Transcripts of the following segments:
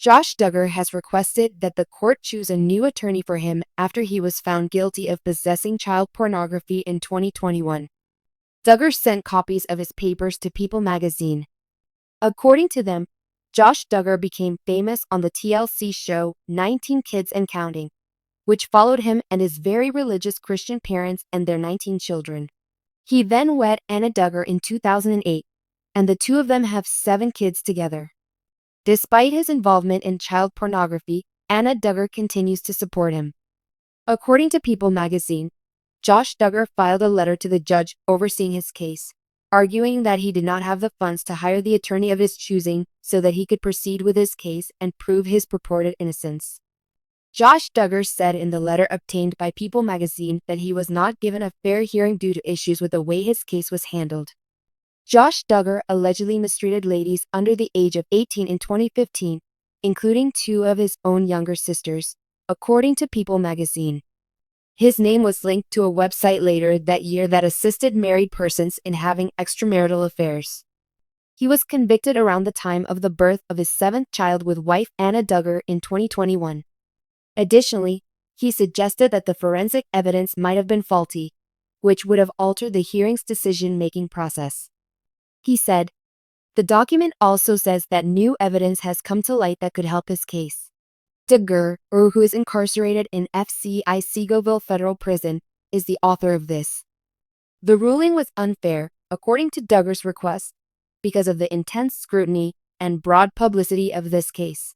Josh Duggar has requested that the court choose a new attorney for him after he was found guilty of possessing child pornography in 2021. Duggar sent copies of his papers to People magazine. According to them, Josh Duggar became famous on the TLC show 19 Kids and Counting, which followed him and his very religious Christian parents and their 19 children. He then wed Anna Duggar in 2008, and the two of them have 7 kids together. Despite his involvement in child pornography, Anna Duggar continues to support him. According to People magazine, Josh Duggar filed a letter to the judge overseeing his case, arguing that he did not have the funds to hire the attorney of his choosing so that he could proceed with his case and prove his purported innocence. Josh Duggar said in the letter obtained by People magazine that he was not given a fair hearing due to issues with the way his case was handled. Josh Duggar allegedly mistreated ladies under the age of 18 in 2015, including 2 of his own younger sisters, according to People magazine. His name was linked to a website later that year that assisted married persons in having extramarital affairs. He was convicted around the time of the birth of his 7th child with wife Anna Duggar in 2021. Additionally, he suggested that the forensic evidence might have been faulty, which would have altered the hearing's decision-making process. He said, "The document also says that new evidence has come to light that could help his case." Duggar, who is incarcerated in FCI Segoville Federal Prison, is the author of this. The ruling was unfair, according to Duggar's request, because of the intense scrutiny and broad publicity of this case.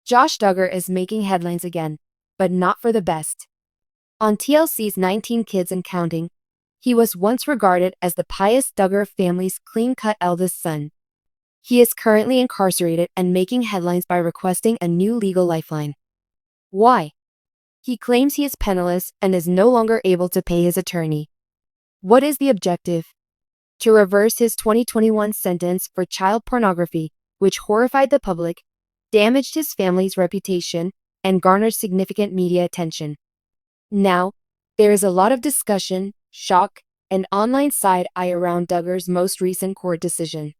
Josh Duggar is making headlines again, but not for the best. On TLC's 19 Kids and Counting, he was once regarded as the pious Duggar family's clean-cut eldest son. He is currently incarcerated and making headlines by requesting a new legal lifeline. Why? He claims he is penniless and is no longer able to pay his attorney. What is the objective? To reverse his 2021 sentence for child pornography, which horrified the public, damaged his family's reputation, and garnered significant media attention. Now, there is a lot of discussion, shock, and online side-eye around Duggar's most recent court decision.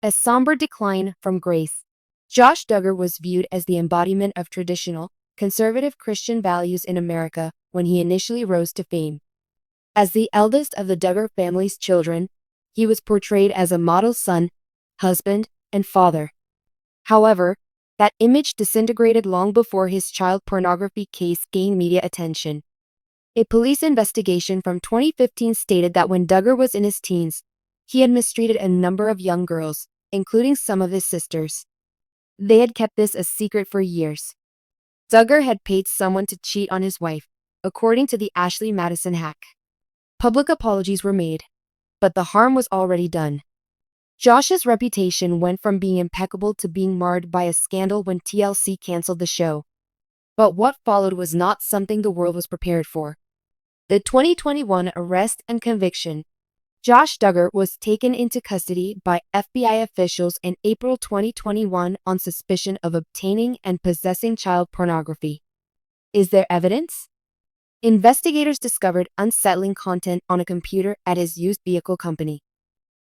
A somber decline from grace. Josh Duggar was viewed as the embodiment of traditional, conservative Christian values in America when he initially rose to fame. As the eldest of the Duggar family's children, he was portrayed as a model son, husband, and father. However, that image disintegrated long before his child pornography case gained media attention. A police investigation from 2015 stated that when Duggar was in his teens, he had mistreated a number of young girls, including some of his sisters. They had kept this a secret for years. Duggar had paid someone to cheat on his wife, according to the Ashley Madison hack. Public apologies were made, but the harm was already done. Josh's reputation went from being impeccable to being marred by a scandal when TLC canceled the show. But what followed was not something the world was prepared for. The 2021 arrest and conviction. Josh Duggar was taken into custody by FBI officials in April 2021 on suspicion of obtaining and possessing child pornography. Is there evidence? Investigators discovered unsettling content on a computer at his used vehicle company.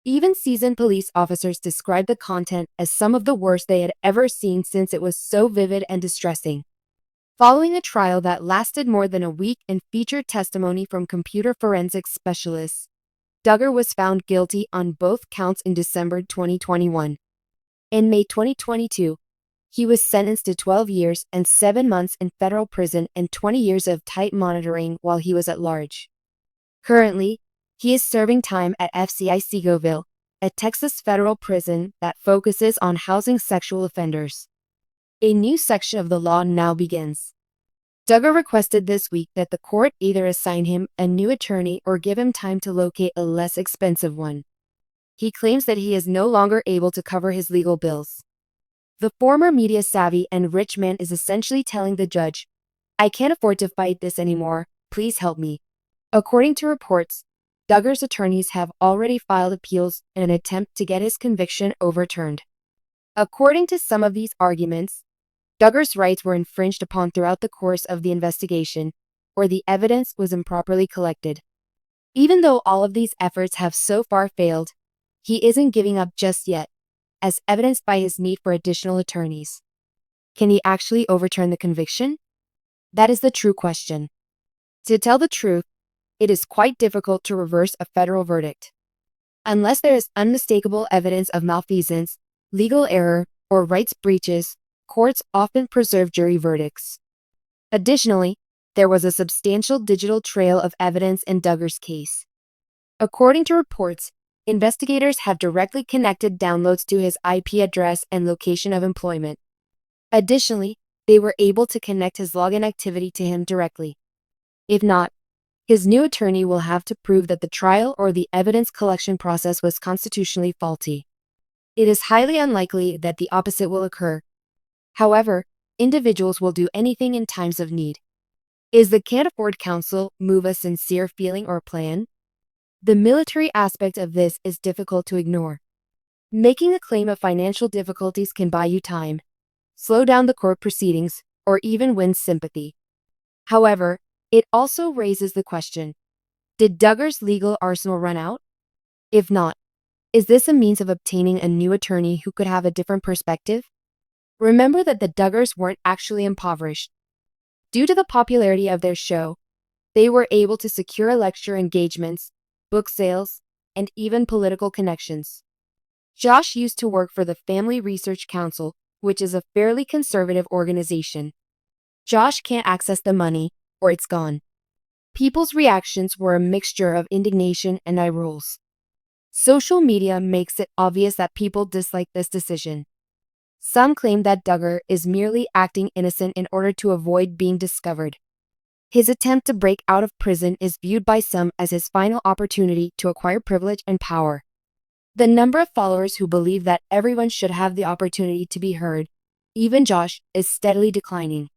Even seasoned police officers described the content as some of the worst they had ever seen since it was so vivid and distressing. Following a trial that lasted more than a week and featured testimony from computer forensics specialists, Duggar was found guilty on both counts in December 2021. In May 2022, he was sentenced to 12 years and 7 months in federal prison and 20 years of tight monitoring while he was at large. Currently, he is serving time at FCI Segoville, a Texas federal prison that focuses on housing sexual offenders. A new section of the law now begins. Duggar requested this week that the court either assign him a new attorney or give him time to locate a less expensive one. He claims that he is no longer able to cover his legal bills. The former media-savvy and rich man is essentially telling the judge, "I can't afford to fight this anymore, please help me." According to reports, Duggar's attorneys have already filed appeals in an attempt to get his conviction overturned. According to some of these arguments, Duggar's rights were infringed upon throughout the course of the investigation, or the evidence was improperly collected. Even though all of these efforts have so far failed, he isn't giving up just yet, as evidenced by his need for additional attorneys. Can he actually overturn the conviction? That is the true question. To tell the truth, it is quite difficult to reverse a federal verdict. Unless there is unmistakable evidence of malfeasance, legal error, or rights breaches, courts often preserve jury verdicts. Additionally, there was a substantial digital trail of evidence in Duggar's case. According to reports, investigators have directly connected downloads to his IP address and location of employment. Additionally, they were able to connect his login activity to him directly. If not, his new attorney will have to prove that the trial or the evidence collection process was constitutionally faulty. It is highly unlikely that the opposite will occur. However, individuals will do anything in times of need. Is the Can't Afford Council move a sincere feeling or plan? The military aspect of this is difficult to ignore. Making a claim of financial difficulties can buy you time, slow down the court proceedings, or even win sympathy. However, it also raises the question, did Duggar's legal arsenal run out? If not, is this a means of obtaining a new attorney who could have a different perspective? Remember that the Duggars weren't actually impoverished. Due to the popularity of their show, they were able to secure lecture engagements, book sales, and even political connections. Josh used to work for the Family Research Council, which is a fairly conservative organization. Josh can't access the money, or it's gone. People's reactions were a mixture of indignation and eye rolls. Social media makes it obvious that people dislike this decision. Some claim that Duggar is merely acting innocent in order to avoid being discovered. His attempt to break out of prison is viewed by some as his final opportunity to acquire privilege and power. The number of followers who believe that everyone should have the opportunity to be heard, even Josh, is steadily declining.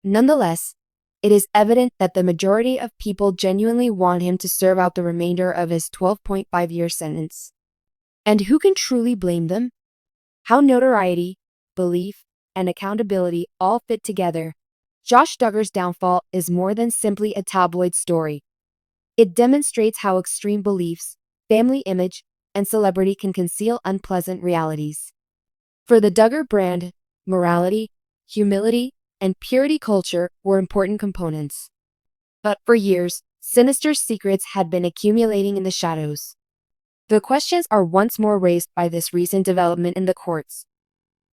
Nonetheless, it is evident that the majority of people genuinely want him to serve out the remainder of his 12.5-year sentence. And who can truly blame them? How notoriety, belief, and accountability all fit together. Josh Duggar's downfall is more than simply a tabloid story. It demonstrates how extreme beliefs, family image, and celebrity can conceal unpleasant realities. For the Duggar brand, morality, humility, and purity culture were important components. But for years, sinister secrets had been accumulating in the shadows. The questions are once more raised by this recent development in the courts.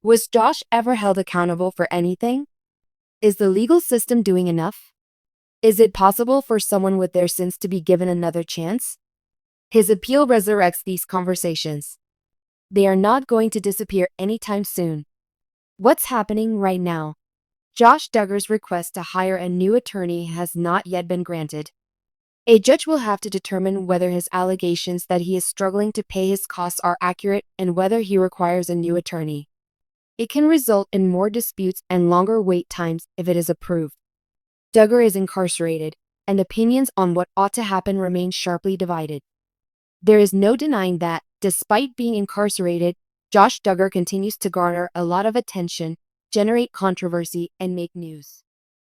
Was Josh ever held accountable for anything? Is the legal system doing enough? Is it possible for someone with their sins to be given another chance? His appeal resurrects these conversations. They are not going to disappear anytime soon. What's happening right now? Josh Duggar's request to hire a new attorney has not yet been granted. A judge will have to determine whether his allegations that he is struggling to pay his costs are accurate and whether he requires a new attorney. It can result in more disputes and longer wait times if it is approved. Duggar is incarcerated, and opinions on what ought to happen remain sharply divided. There is no denying that, despite being incarcerated, Josh Duggar continues to garner a lot of attention, generate controversy, and make news.